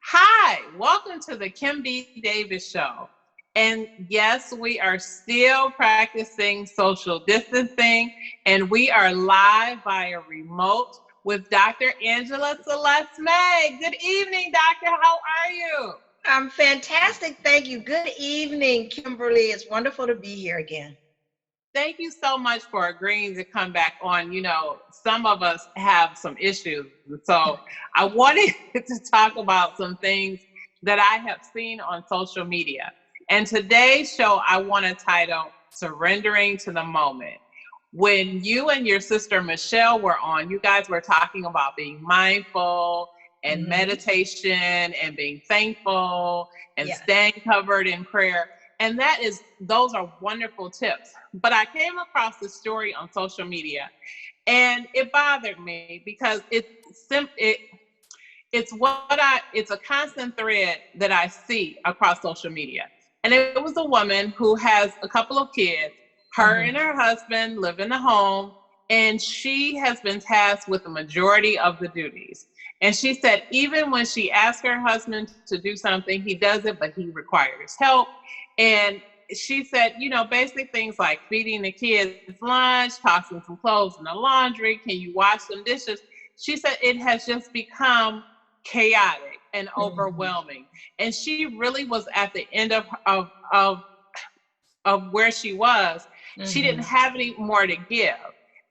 Hi, welcome to the Kim B. Davis Show. And yes, we are still practicing social distancing, and we are live via remote with Dr. Angela Celeste May. Good evening, Doctor. How are you? I'm fantastic. Thank you. Good evening, Kimberly. It's wonderful to be here again. Thank you so much for agreeing to come back on. Some of us have some issues. So I wanted to talk about some things that I have seen on social media. And today's show, I want to title Surrendering to the Moment. When you and your sister Michelle were on, you guys were talking about being mindful and meditation and being thankful and staying covered in prayer. And those are wonderful tips. But I came across this story on social media and it bothered me because it's a constant thread that I see across social media. And it was a woman who has a couple of kids. Her and her husband live in the home, and she has been tasked with the majority of the duties. And she said, even when she asks her husband to do something, he does it, but he requires help. And she said, basic things like feeding the kids lunch, tossing some clothes in the laundry, can you wash some dishes? She said it has just become chaotic and overwhelming. And she really was at the end of where she was. She didn't have any more to give.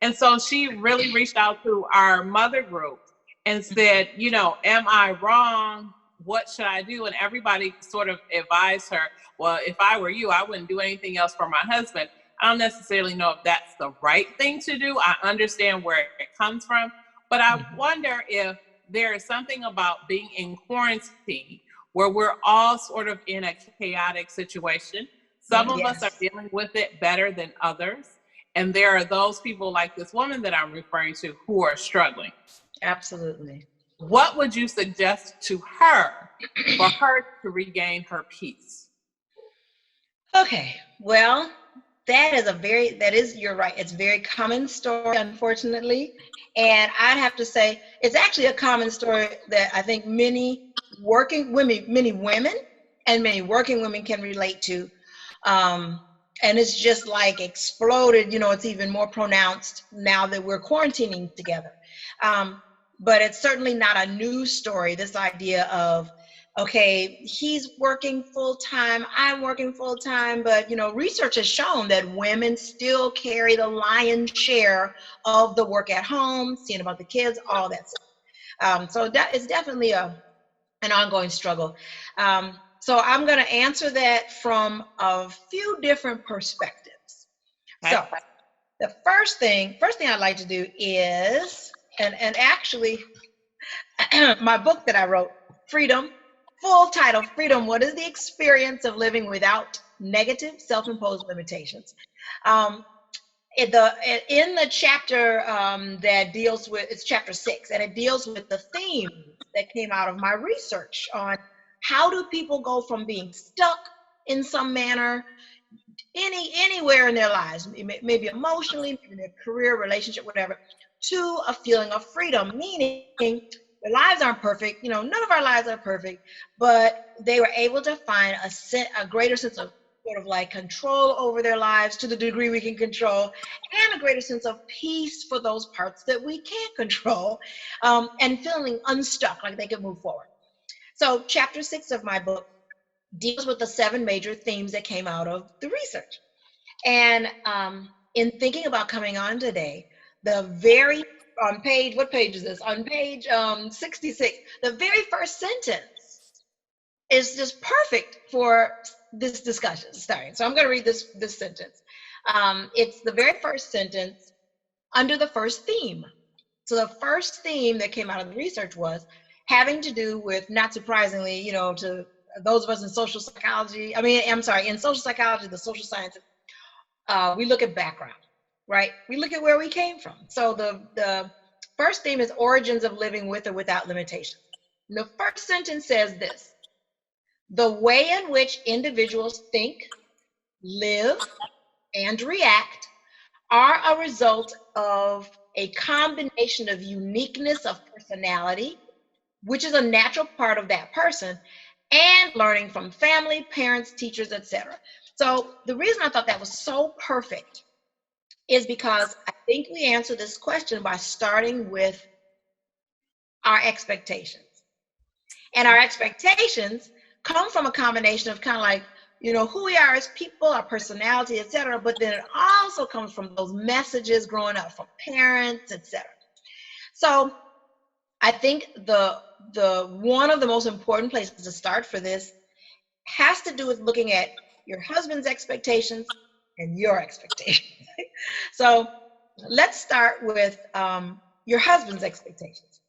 And so she really reached out to our mother group and said, am I wrong? What should I do? And everybody sort of advised her, well, if I were you, I wouldn't do anything else for my husband. I don't necessarily know if that's the right thing to do. I understand where it comes from, but I wonder if there is something about being in quarantine where we're all sort of in a chaotic situation. Some of us are dealing with it better than others. And there are those people like this woman that I'm referring to who are struggling. Absolutely. What would you suggest to her for her to regain her peace? Okay. Well, you're right. It's a very common story, unfortunately. And I'd have to say it's actually a common story that I think many women and many working women can relate to. And it's just like exploded, it's even more pronounced now that we're quarantining together. But it's certainly not a new story, this idea of, okay, he's working full time, I'm working full time, but research has shown that women still carry the lion's share of the work at home, seeing about the kids, all that stuff. So that is definitely an ongoing struggle. So I'm going to answer that from a few different perspectives. Okay. So the first thing I'd like to do is, and actually my book that I wrote, Freedom, full title, Freedom, What is the Experience of Living Without Negative Self-Imposed Limitations? In the chapter that deals with, it's chapter 6, and it deals with the theme that came out of my research on how do people go from being stuck in some manner, anywhere in their lives, maybe emotionally, maybe their career, relationship, whatever, to a feeling of freedom, meaning their lives aren't perfect. None of our lives are perfect, but they were able to find a greater sense of sort of like control over their lives to the degree we can control, and a greater sense of peace for those parts that we can't control, and feeling unstuck, like they can move forward. So chapter 6 of my book deals with the 7 major themes that came out of the research. And in thinking about coming on today, on page 66, the very first sentence is just perfect for this discussion starting. So I'm going to read this sentence. It's the very first sentence under the first theme. So the first theme that came out of the research was having to do with, not surprisingly, to those of us in social psychology, in social psychology, the social sciences, we look at background, right? We look at where we came from. So the first theme is origins of living with or without limitations. And the first sentence says this: the way in which individuals think, live, and react are a result of a combination of uniqueness of personality, which is a natural part of that person, and learning from family, parents, teachers, etc. So the reason I thought that was so perfect is because I think we answer this question by starting with our expectations. And our expectations come from a combination of kind of like, who we are as people, our personality, etc. But then it also comes from those messages growing up from parents, etc. So I think the one of the most important places to start for this has to do with looking at your husband's expectations and your expectations. So let's start with your husband's expectations.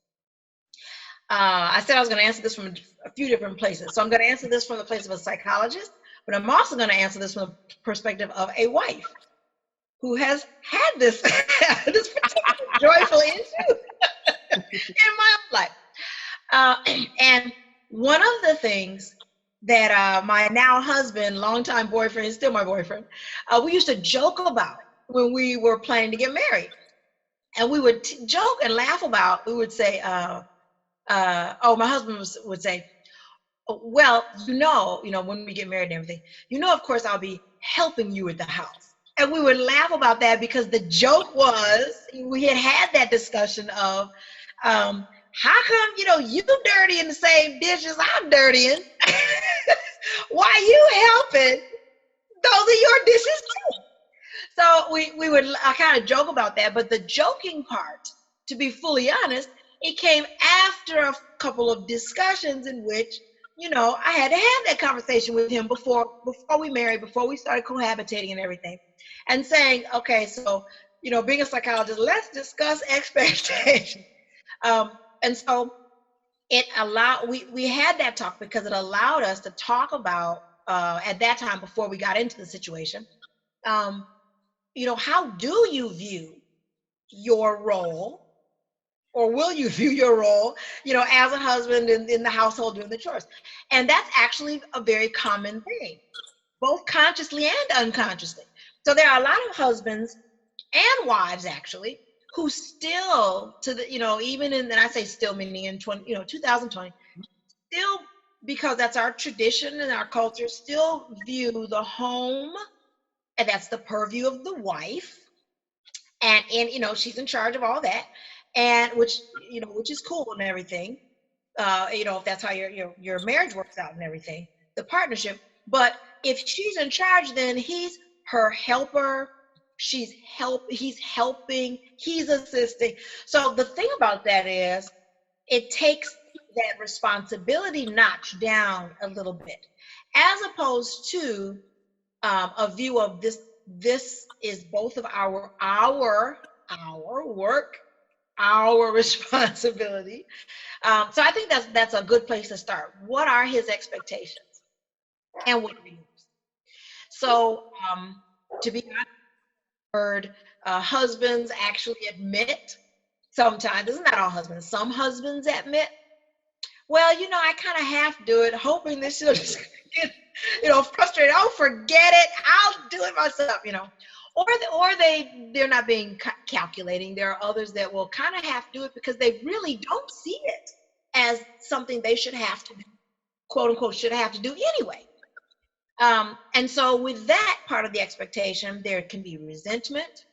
I said I was going to answer this from a few different places. So I'm going to answer this from the place of a psychologist, but I'm also going to answer this from the perspective of a wife who has had this, this particular joyful issue in my life. And one of the things that my now husband, longtime boyfriend, is still my boyfriend, we used to joke about when we were planning to get married. And we would joke and laugh about, we would say, my husband would say, well, when we get married and everything, of course, I'll be helping you with the house. And we would laugh about that because the joke was, we had that discussion of, how come, you dirty in the same dishes I'm dirtying? Why you helping? Those are your dishes too. So we would kind of joke about that, but the joking part, to be fully honest, it came after a couple of discussions in which, I had to have that conversation with him before we married, before we started cohabitating and everything, and saying, okay, so, being a psychologist, let's discuss expectations. And so it allowed, we had that talk because it allowed us to talk about, at that time, before we got into the situation, how do you view your role, or will you view your role, as a husband in the household doing the chores? And that's actually a very common thing, both consciously and unconsciously. So there are a lot of husbands and wives actually who still, even in, and I say still meaning in 2020, still, because that's our tradition and our culture, still view the home, and that's the purview of the wife. And she's in charge of all that, and which is cool and everything, if that's how your marriage works out and everything, the partnership. But if she's in charge, then he's her helper, he's helping, he's assisting. So the thing about that is, it takes that responsibility notch down a little bit, as opposed to a view of this is both of our work, our responsibility. So I think that's a good place to start. What are his expectations, and what are yours? So to be honest, I've heard husbands actually admit sometimes, isn't that all husbands? Some husbands admit, well, I kind of half do it, hoping this she'll just get, frustrated. Oh, forget it. I'll do it myself, Or they're not being calculating. There are others that will kind of half do it because they really don't see it as something they should have to do, quote unquote, should have to do anyway. And so with that part of the expectation, there can be resentment.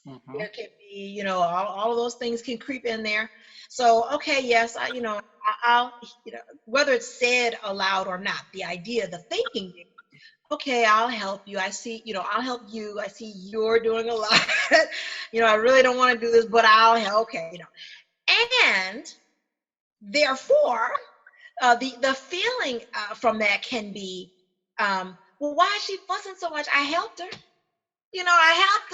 Mm-hmm. There can be, all of those things can creep in there. So, okay, yes, I'll, whether it's said aloud or not, the idea, the thinking, okay, I'll help you. I see, I'll help you. I see you're doing a lot. I really don't want to do this, but I'll help. Okay, and therefore, the feeling from that can be, well, why is she fussing so much? I helped her. I helped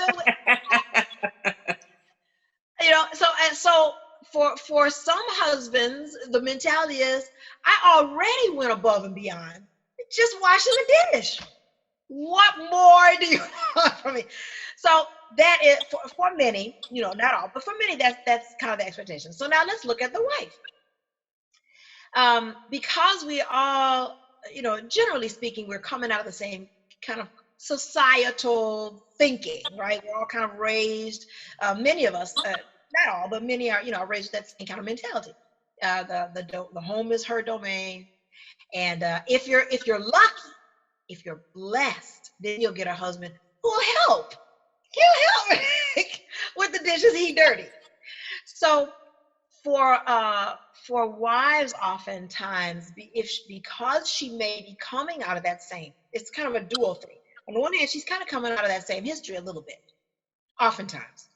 her. So for some husbands, the mentality is, I already went above and beyond. Just washing the dish. What more do you want from me? So that is for many, not all, but for many, that's kind of the expectation. So now let's look at the wife. Because we all, generally speaking, we're coming out of the same kind of societal thinking, right? We're all kind of raised, many of us, not all, but many are, raised with that same kind of mentality. The home is her domain. And if you're lucky, if you're blessed, then you'll get a husband who'll help. He'll help with the dishes he dirty. So for wives, oftentimes, because she may be coming out of that same, it's kind of a dual thing. On the one hand, she's kind of coming out of that same history a little bit, oftentimes.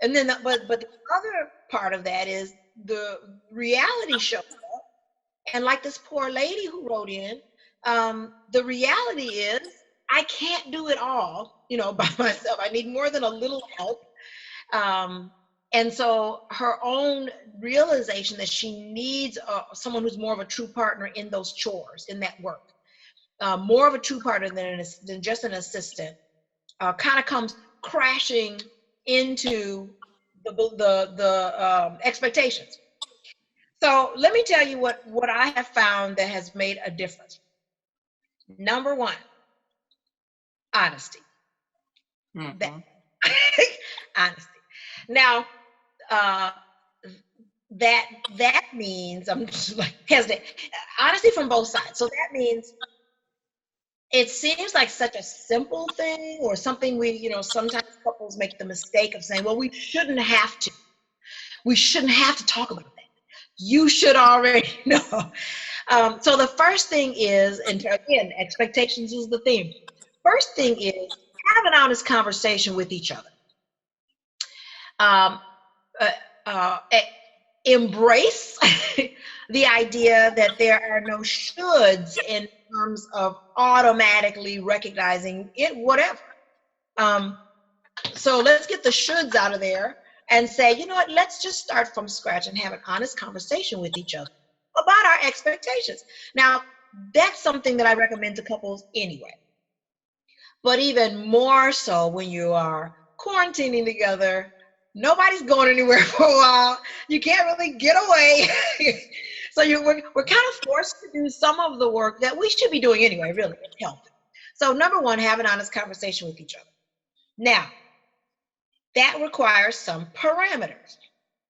And then, but the other part of that is the reality shows up. And like this poor lady who wrote in, the reality is I can't do it all, by myself. I need more than a little help. And so her own realization that she needs someone who's more of a true partner in those chores, in that work, more of a true partner than just an assistant, kind of comes crashing into the expectations. So let me tell you what I have found that has made a difference. Number one, honesty. Mm-hmm. Honesty. Now, that means, I'm just like hesitant. Honesty from both sides. So that means it seems like such a simple thing, or something sometimes couples make the mistake of saying, well, we shouldn't have to. We shouldn't have to talk about that. You should already know. So the first thing is, and again, expectations is the theme. First thing is, have an honest conversation with each other. Embrace the idea that there are no shoulds in terms of automatically recognizing it, whatever. So let's get the shoulds out of there and say, you know what, let's just start from scratch and have an honest conversation with each other about our expectations. Now, that's something that I recommend to couples anyway. But even more so when you are quarantining together, nobody's going anywhere for a while. You can't really get away. So we're kind of forced to do some of the work that we should be doing anyway, really, help. So number one, have an honest conversation with each other. Now, that requires some parameters.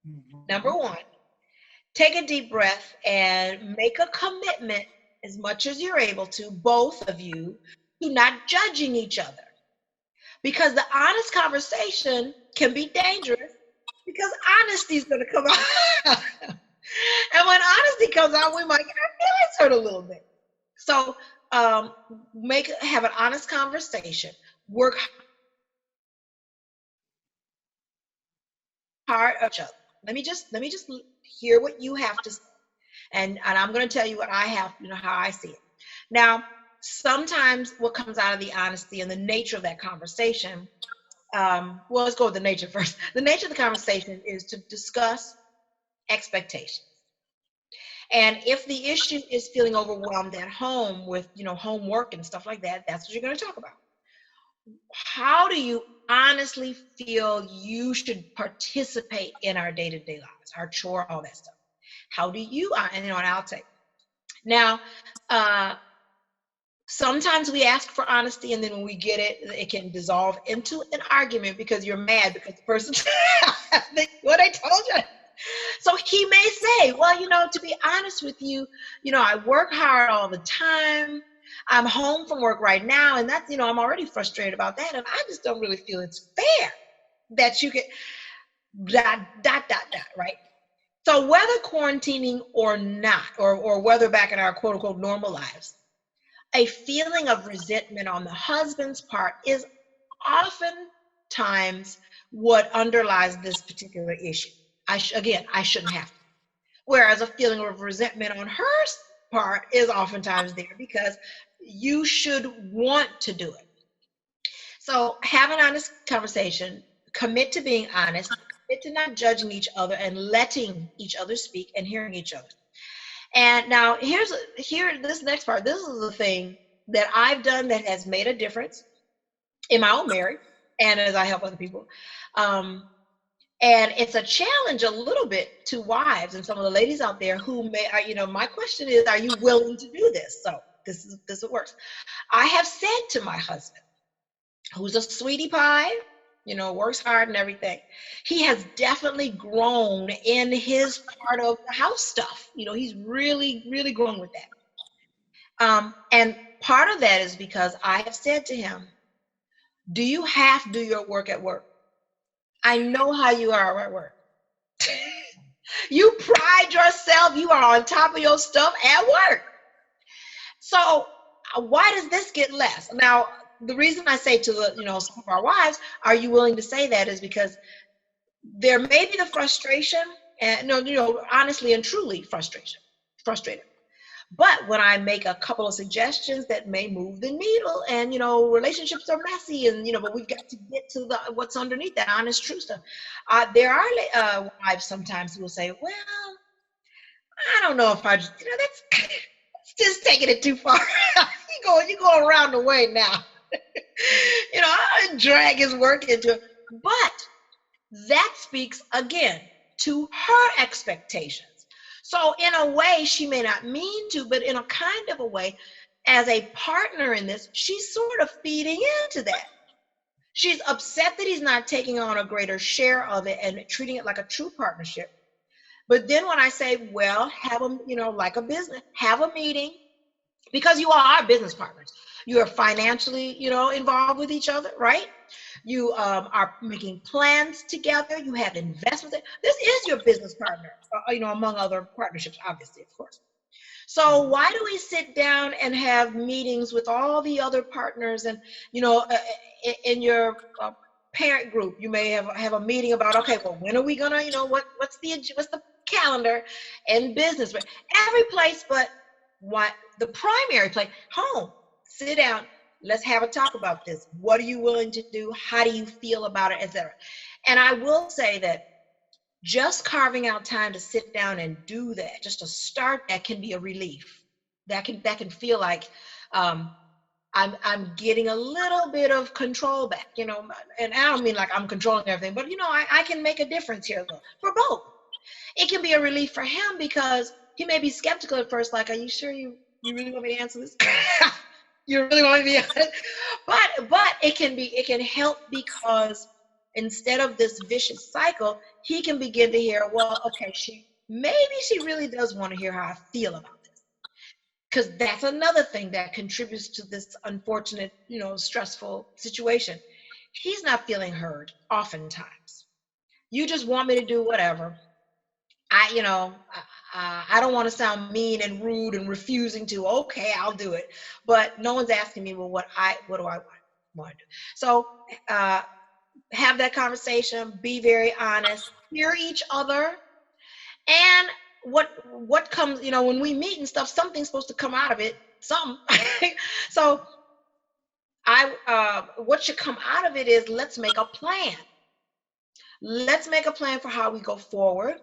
Mm-hmm. Number one, take a deep breath and make a commitment, as much as you're able to, both of you, to not judging each other. Because the honest conversation can be dangerous, because honesty is going to come out. And when honesty comes out, we might get our feelings hurt a little bit. So have an honest conversation. Work hard at each other. Let me just hear what you have to say. And I'm going to tell you what I have, how I see it. Now, sometimes what comes out of the honesty and the nature of that conversation, well, let's go with the nature first. The nature of the conversation is to discuss expectations. And if the issue is feeling overwhelmed at home with, homework and stuff like that, that's what you're going to talk about. How do you honestly feel you should participate in our day-to-day lives, our chore, all that stuff? How do you, and I'll take. Now, sometimes we ask for honesty, and then when we get it, it can dissolve into an argument because you're mad because the person, what I told you. So he may say, well, to be honest with you, I work hard all the time. I'm home from work right now, and that's, I'm already frustrated about that, and I just don't really feel it's fair that you get ... right? So whether quarantining or not, or whether back in our quote unquote normal lives, a feeling of resentment on the husband's part is oftentimes what underlies this particular issue. I shouldn't have to. Whereas a feeling of resentment on her part is oftentimes there because you should want to do it. So have an honest conversation, commit to being honest, commit to not judging each other and letting each other speak and hearing each other. And now this next part, this is the thing that I've done that has made a difference in my own marriage and as I help other people. And it's a challenge a little bit to wives and some of the ladies out there who may, my question is, are you willing to do this? So this is what works. I have said to my husband, who's a sweetie pie, works hard and everything. He has definitely grown in his part of the house stuff. He's really, really grown with that. And part of that is because I have said to him, do you have to do your work at work? I know how you are at work. You pride yourself. You are on top of your stuff at work. So why does this get less? Now, the reason I say to some of our wives, are you willing to say that, is because there may be the frustration, and honestly and truly frustrated. But when I make a couple of suggestions that may move the needle, and relationships are messy, and but we've got to get to what's underneath that honest, true stuff. There are wives sometimes who will say, "Well, I don't know if I just, that's just taking it too far. you go around the way now." I drag his work into it. But that speaks again to her expectations. So in a way, she may not mean to, but in a kind of a way, as a partner in this, she's sort of feeding into that. She's upset that he's not taking on a greater share of it and treating it like a true partnership. But then when I say, well, have a, like a business, have a meeting, because you all are business partners. You are financially, involved with each other, right? You are making plans together. You have investments. This is your business partner, among other partnerships, obviously, of course. So why do we sit down and have meetings with all the other partners? And, in your parent group, you may have a meeting about, okay, well, when are we gonna, what's the calendar and business? But every place but the primary place, home, sit down. Let's have a talk about this. What are you willing to do? How do you feel about it, etc.? And I will say that just carving out time to sit down and do that, just to start, that can be a relief. That can feel like I'm getting a little bit of control back, and I don't mean like I'm controlling everything, but I can make a difference here for both. It can be a relief for him because he may be skeptical at first, like, are you sure you really want me to answer this? You really want me to be honest? But it can help, because instead of this vicious cycle, he can begin to hear, well, okay, maybe she really does want to hear how I feel about this. Because that's another thing that contributes to this unfortunate, stressful situation. He's not feeling heard oftentimes. You just want me to do whatever. I don't want to sound mean and rude and refusing to. Okay, I'll do it. But no one's asking me, well, what do I want to do? So have that conversation. Be very honest. Hear each other. And what comes, when we meet and stuff, something's supposed to come out of it. Some. So what should come out of it is, let's make a plan. Let's make a plan for how we go forward.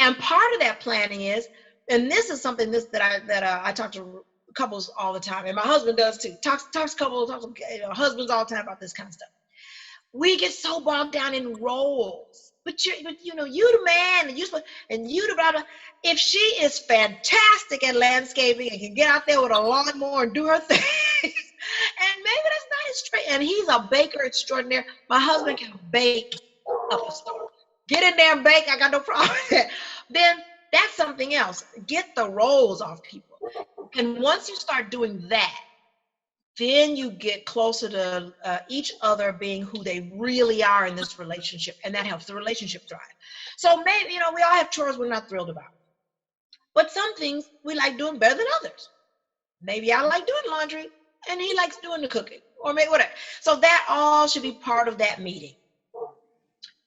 And part of that planning is, and this is something that I talk to couples all the time, and my husband does too. Talks husbands all the time about this kind of stuff. We get so bogged down in roles. But you the man, and you the blah blah. If she is fantastic at landscaping and can get out there with a lawnmower and do her thing, and maybe that's not his trait, and he's a baker extraordinaire. My husband can bake up a storm. Get in there and bake. I got no problem with that. Then that's something else. Get the roles off people. And once you start doing that, then you get closer to each other being who they really are in this relationship. And that helps the relationship thrive. So maybe, we all have chores we're not thrilled about. But some things we like doing better than others. Maybe I like doing laundry and he likes doing the cooking, or maybe whatever. So that all should be part of that meeting.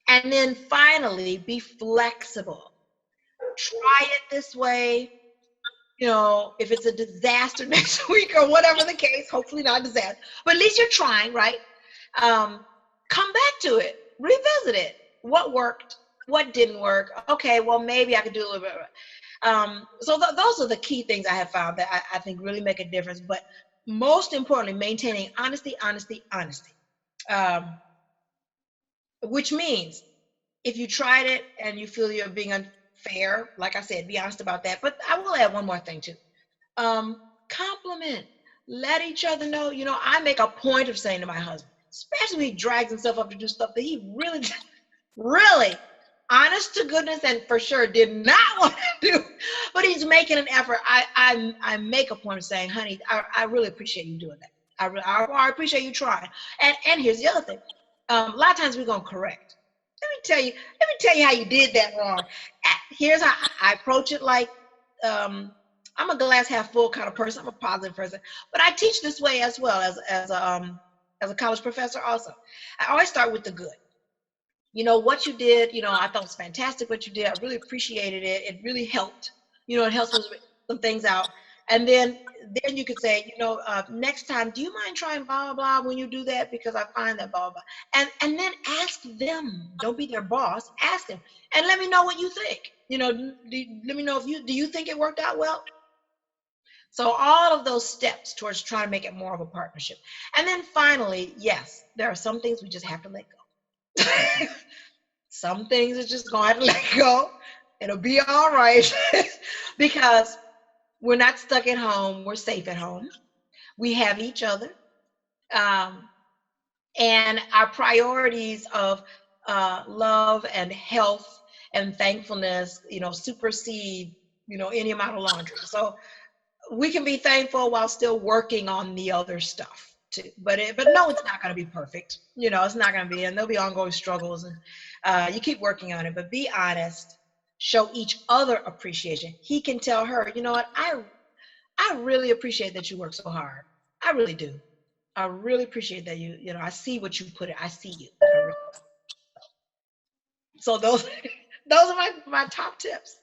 And then finally, be flexible. Try it this way. If it's a disaster next week or whatever the case, hopefully not a disaster, but at least you're trying, right? Come back to it, revisit it. What worked? What didn't work? Okay, well, maybe I could do a little bit. So those are the key things I have found that I think really make a difference. But most importantly, maintaining honesty. Which means if you tried it and you feel you're being unfair, like I said, be honest about that. But I will add one more thing too. Compliment. Let each other know. I make a point of saying to my husband, especially when he drags himself up to do stuff that he really, really, honest to goodness, and for sure did not want to do, but he's making an effort. I make a point of saying, honey, I really appreciate you doing that. I appreciate you trying. And here's the other thing. A lot of times we're gonna correct. Let me tell you how you did that wrong. Here's how I approach it. Like, I'm a glass half full kind of person. I'm a positive person, but I teach this way as well as a college professor. Also, I always start with the good. You know what you did. You know, I thought it was fantastic what you did. I really appreciated it. It really helped. You know, it helps with some things out. And then you could say, you know, next time, do you mind trying blah, blah, blah when you do that? Because I find that blah, blah. And then ask them. Don't be their boss. Ask them. And let me know what you think. You know, let me know do you think it worked out well? So all of those steps towards trying to make it more of a partnership. And then finally, yes, there are some things we just have to let go. Some things are just going to have to let go. It'll be all right because we're not stuck at home. We're safe at home. We have each other. And our priorities of love and health and thankfulness, you know, supersede, you know, any amount of laundry. So we can be thankful while still working on the other stuff too. But no, it's not going to be perfect. You know, it's not going to be, and there'll be ongoing struggles, and you keep working on it. But be honest. Show each other appreciation. He can tell her, you know what, I really appreciate that you work so hard. I really do. I really appreciate that you know, I see what you put in. I see you. So those are my top tips.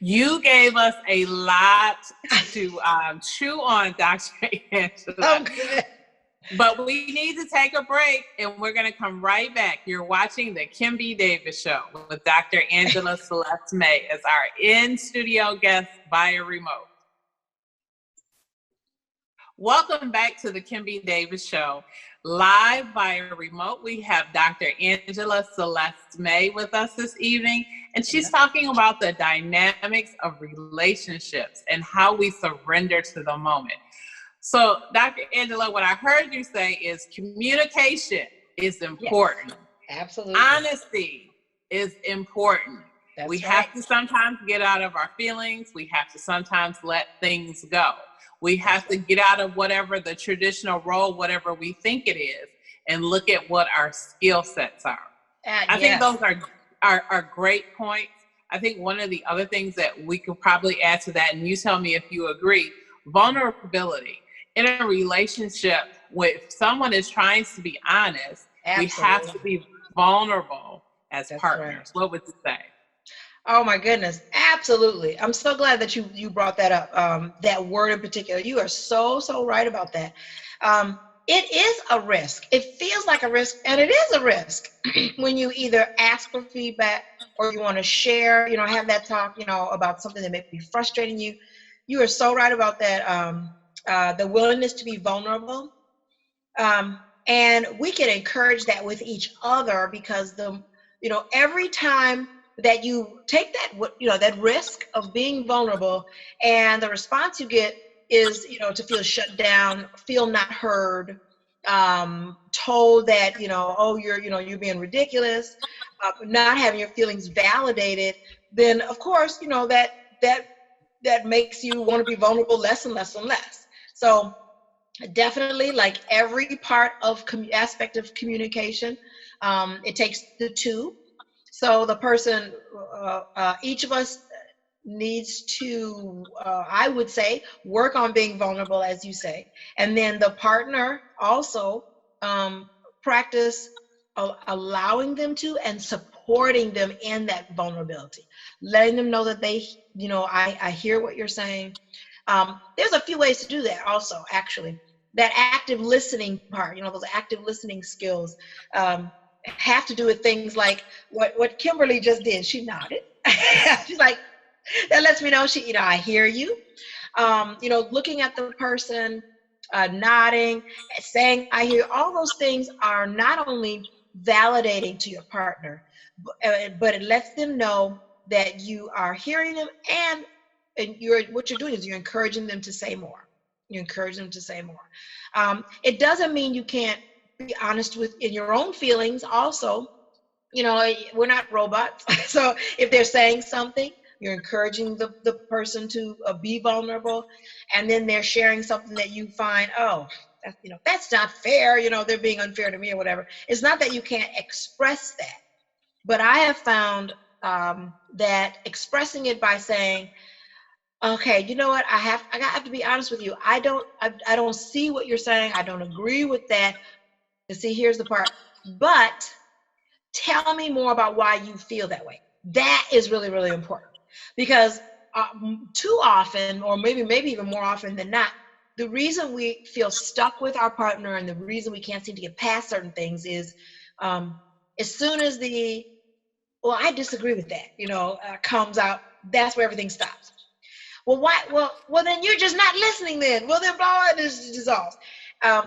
You gave us a lot to chew on, Dr. Angela. Oh, good. But we need to take a break, and we're going to come right back. You're watching the Kim B. Davis Show with Dr. Angela Celeste May as our in-studio guest via remote. Welcome back to the Kim B. Davis Show. Live via remote, we have Dr. Angela Celeste May with us this evening, and she's talking about the dynamics of relationships and how we surrender to the moment. So, Dr. Angela, what I heard you say is communication is important. Yes, absolutely. Honesty is important. We That's have to sometimes get out of our feelings. We have to sometimes let things go. We have to get out of whatever the traditional role, whatever we think it is, and look at what our skill sets are. I think those are great points. I think one of the other things that we could probably add to that, and you tell me if you agree, vulnerability. In a relationship, if someone is trying to be honest, we have to be vulnerable as partners. Right. What would you say? Oh my goodness, absolutely. I'm so glad that you brought that up. That word in particular, you are so right about that. It is a risk. It feels like a risk, and it is a risk when you either ask for feedback or you want to share, you know, have that talk, you know, about something that may be frustrating you. You are so right about that. The willingness to be vulnerable. And we can encourage that with each other because every time that you take that risk of being vulnerable and the response you get is, to feel shut down, feel not heard, told that, you're being ridiculous, not having your feelings validated, then of course, that makes you want to be vulnerable less and less and less. So definitely, like every part of aspect of communication, it takes the two. So the person, each of us needs to, I would say, work on being vulnerable, as you say. And then the partner also practice allowing them to and supporting them in that vulnerability, letting them know that they, I hear what you're saying. There's a few ways to do that also, actually. That active listening part, those active listening skills have to do with things like what Kimberly just did. She nodded. She's like, that lets me know I hear you. Looking at the person, nodding, saying, I hear. All those things are not only validating to your partner, but it lets them know that you are hearing them, and what you're doing is you're encouraging them to say more. You encourage them to say more. It doesn't mean you can't be honest in your own feelings also. You know, we're not robots. So if they're saying something, you're encouraging the person to be vulnerable, and then they're sharing something that you find, oh, that's, you know, that's not fair, you know, they're being unfair to me or whatever. It's not that you can't express that, but I have found that expressing it by saying, okay, you know what, I have to be honest with you. I don't see what you're saying. I don't agree with that. And see, here's the part, but tell me more about why you feel that way. That is really, really important, because too often, or maybe even more often than not, the reason we feel stuck with our partner and the reason we can't seem to get past certain things is as soon as well, I disagree with that, you know, comes out, that's where everything stops. Well, why? Well, then you're just not listening then. Well, then blah, blah, this dissolves.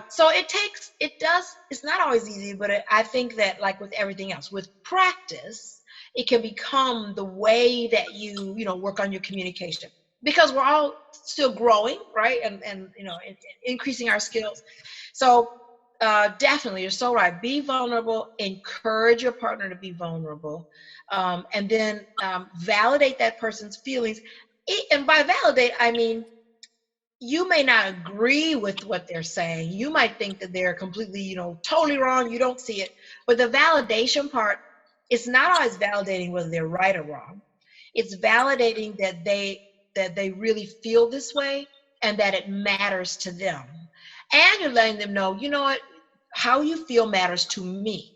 So it's not always easy, but I think that, like with everything else, with practice, it can become the way that you work on your communication, because we're all still growing, right? And you know, increasing our skills. So definitely, you're so right. Be vulnerable, encourage your partner to be vulnerable, and then validate that person's feelings. And by validate, I mean, you may not agree with what they're saying. You might think that they're completely, you know, totally wrong. You don't see it. But the validation part, it's not always validating whether they're right or wrong. It's validating that they really feel this way and that it matters to them. And you're letting them know, you know what, how you feel matters to me.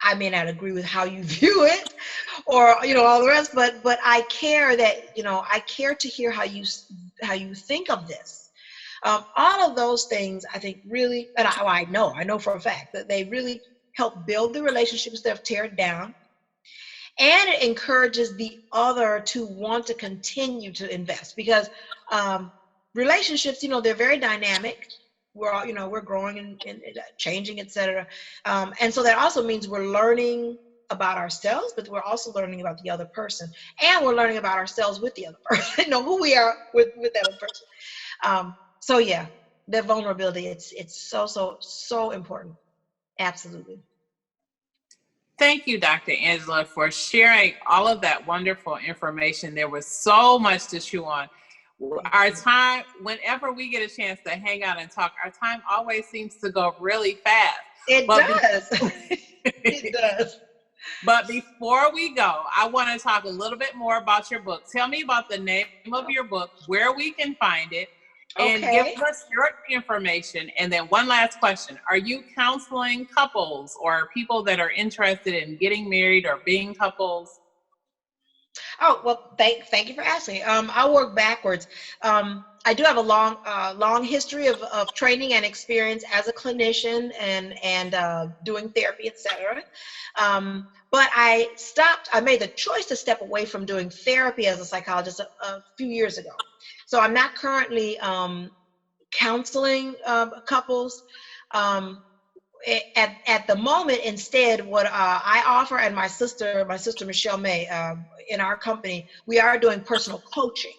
I may not agree with how you view it, or you know, all the rest, but I care that, you know, I care to hear how you think of this. All of those things, I think, really, and I know for a fact that they really help build the relationships instead of tear it down, and it encourages the other to want to continue to invest, because relationships, you know, they're very dynamic. We're all, you know, we're growing and changing, etc. And so that also means we're learning about ourselves, but we're also learning about the other person, and we're learning about ourselves with the other person. You know, who we are with that other person. So yeah, that vulnerability, it's so important. Absolutely. Thank you, Dr. Angela, for sharing all of that wonderful information. There was so much to chew on. Our time, whenever we get a chance to hang out and talk, our time always seems to go really fast. It does. It does. But before we go, I want to talk a little bit more about your book. Tell me about the name of your book, where we can find it, and give us your information. And then one last question. Are you counseling couples or people that are interested in getting married or being couples? Oh, well, thank you for asking. I'll work backwards. I do have a long history of training and experience as a clinician and doing therapy, etc. But I made the choice to step away from doing therapy as a psychologist a few years ago. So I'm not currently counseling couples. At the moment, instead, what I offer, and my sister Michelle May, in our company, we are doing personal coaching.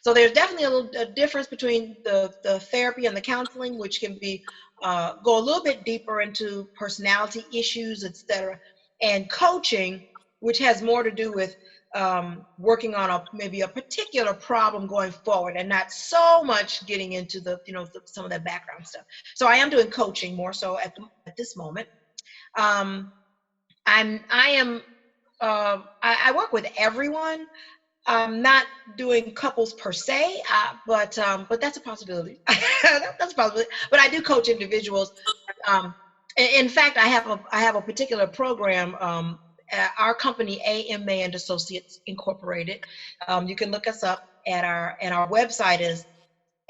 So there's definitely a difference between the therapy and the counseling, which can be go a little bit deeper into personality issues, etc., and coaching, which has more to do with working on maybe a particular problem going forward, and not so much getting into some of that background stuff. So I am doing coaching more so at this moment. I work with everyone. I'm not doing couples per se, but that's a possibility. That's a possibility. But I do coach individuals. In fact, I have a particular program. Our company, AMA and Associates Incorporated. You can look us up at our website is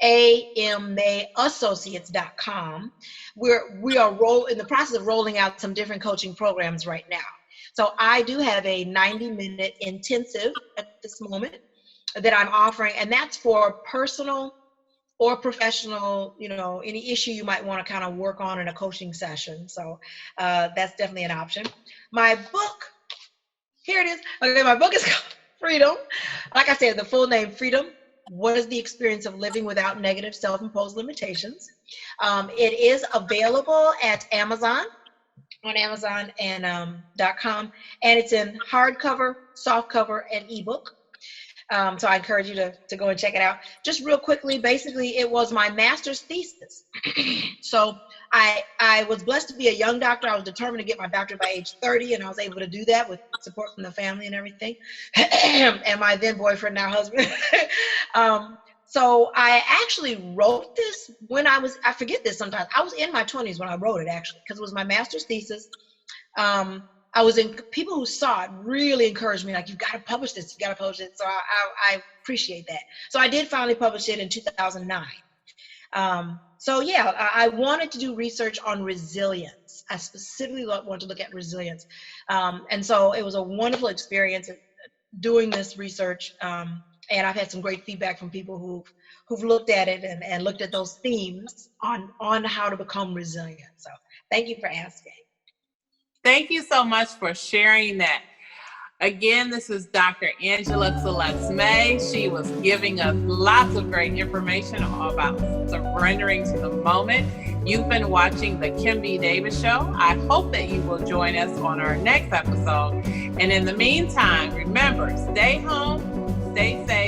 amaassociates.com. We are in the process of rolling out some different coaching programs right now. So I do have a 90-minute intensive at this moment that I'm offering, and that's for personal or professional, you know, any issue you might want to kind of work on in a coaching session. So that's definitely an option. My book, here it is. Okay, my book is called Freedom. Like I said, the full name, Freedom, what is the experience of living without negative self-imposed limitations. It is available at Amazon, on Amazon and .com, and it's in hardcover, softcover, and ebook. So I encourage you to go and check it out. Just real quickly, basically, it was my master's thesis. So I was blessed to be a young doctor. I was determined to get my doctorate by age 30, and I was able to do that with support from the family and everything, and my then boyfriend, now husband. So I actually wrote this when I forget this sometimes. I was in my 20s when I wrote it, actually, because it was my master's thesis. People who saw it really encouraged me, like, you've got to publish this, you got to publish it. So I appreciate that. So I did finally publish it in 2009. So yeah, I wanted to do research on resilience. I specifically wanted to look at resilience. And so it was a wonderful experience doing this research. And I've had some great feedback from people who've looked at it and looked at those themes on how to become resilient. So thank you for asking. Thank you so much for sharing that. Again, this is Dr. Angela Celeste May. She was giving us lots of great information about surrendering to the moment. You've been watching the Kim B. Davis Show. I hope that you will join us on our next episode. And in the meantime, remember, stay home, stay safe.